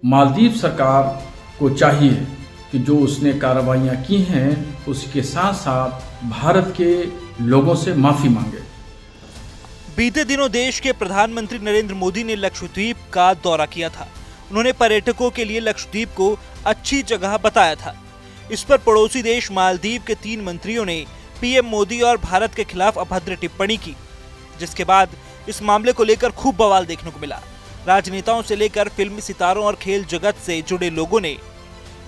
मालदीव सरकार को चाहिए कि जो उसने कार्रवाइयां की हैं उसके साथ साथ भारत के लोगों से माफी मांगे। बीते दिनों देश के प्रधानमंत्री नरेंद्र मोदी ने लक्षद्वीप का दौरा किया था। उन्होंने पर्यटकों के लिए लक्षद्वीप को अच्छी जगह बताया था। इस पर पड़ोसी देश मालदीव के 3 मंत्रियों ने पीएम मोदी और भारत के खिलाफ अभद्र टिप्पणी की, जिसके बाद इस मामले को लेकर खूब बवाल देखने को मिला। राजनेताओं से लेकर फिल्मी सितारों और खेल जगत से जुड़े लोगों ने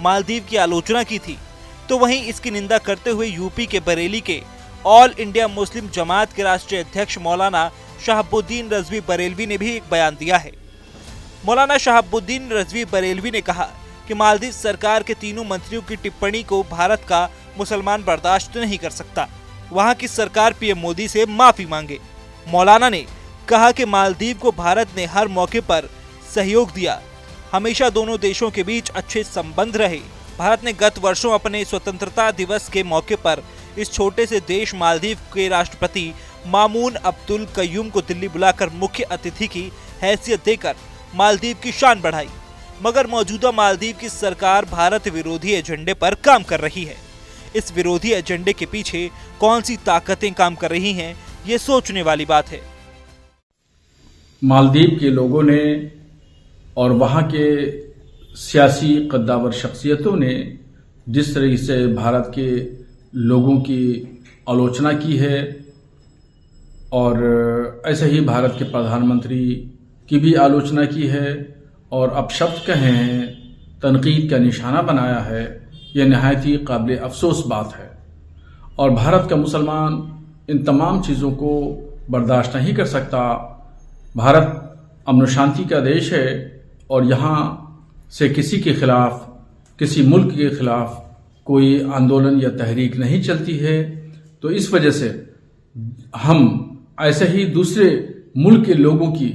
मालदीव की आलोचना की थी। तो वहीं इसकी निंदा करते हुए यूपी के बरेली के ऑल इंडिया मुस्लिम जमात के राष्ट्रीय अध्यक्ष मौलाना शहाबुद्दीन रजवी बरेलवी ने भी एक बयान दिया है। मौलाना शहाबुद्दीन रजवी बरेलवी ने कहा कि मालदीव सरकार के तीनों मंत्रियों की टिप्पणी को भारत का मुसलमान बर्दाश्त नहीं कर सकता। वहां की सरकार पीएम मोदी से माफी मांगे। मौलाना ने कहा कि मालदीव को भारत ने हर मौके पर सहयोग दिया, हमेशा दोनों देशों के बीच अच्छे संबंध रहे। भारत ने गत वर्षों अपने स्वतंत्रता दिवस के मौके पर इस छोटे से देश मालदीव के राष्ट्रपति मामून अब्दुल कयूम को दिल्ली बुलाकर मुख्य अतिथि की हैसियत देकर मालदीव की शान बढ़ाई। मगर मौजूदा मालदीव की सरकार भारत विरोधी एजेंडे पर काम कर रही है। इस विरोधी एजेंडे के पीछे कौन सी ताकतें काम कर रही हैं, ये सोचने वाली बात है। मालदीव के लोगों ने और वहां के सियासी कद्दावर शख्सियतों ने जिस तरह से भारत के लोगों की आलोचना की है और ऐसे ही भारत के प्रधानमंत्री की भी आलोचना की है और अपशब्द कहे हैं, तनकीद का निशाना बनाया है, यह नहायत ही काबिल अफसोस बात है। और भारत का मुसलमान इन तमाम चीज़ों को बर्दाश्त नहीं कर सकता। भारत अमन शांति का देश है और यहाँ से किसी के खिलाफ, किसी मुल्क के खिलाफ कोई आंदोलन या तहरीक नहीं चलती है। तो इस वजह से हम ऐसे ही दूसरे मुल्क के लोगों की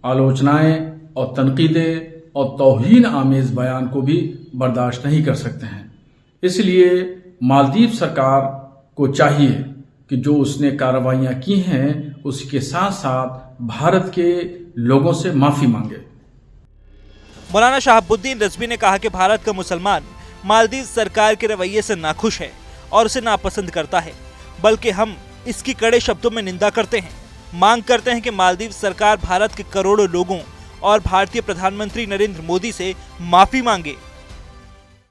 आलोचनाएं और तनकीदें और तौहीन आमेज बयान को भी बर्दाश्त नहीं कर सकते हैं। इसलिए मालदीव सरकार को चाहिए कि जो उसने कार्रवाइयां की हैं उसके साथ साथ भारत के लोगों से माफी मांगे। मौलाना शहाबुद्दीन रजवी ने कहा कि भारत का मुसलमान मालदीव सरकार के रवैये से नाखुश है और उसे नापसंद करता है, बल्कि हम इसकी कड़े शब्दों में निंदा करते हैं। मांग करते हैं कि मालदीव सरकार भारत के करोड़ों लोगों और भारतीय प्रधानमंत्री नरेंद्र मोदी से माफी मांगे।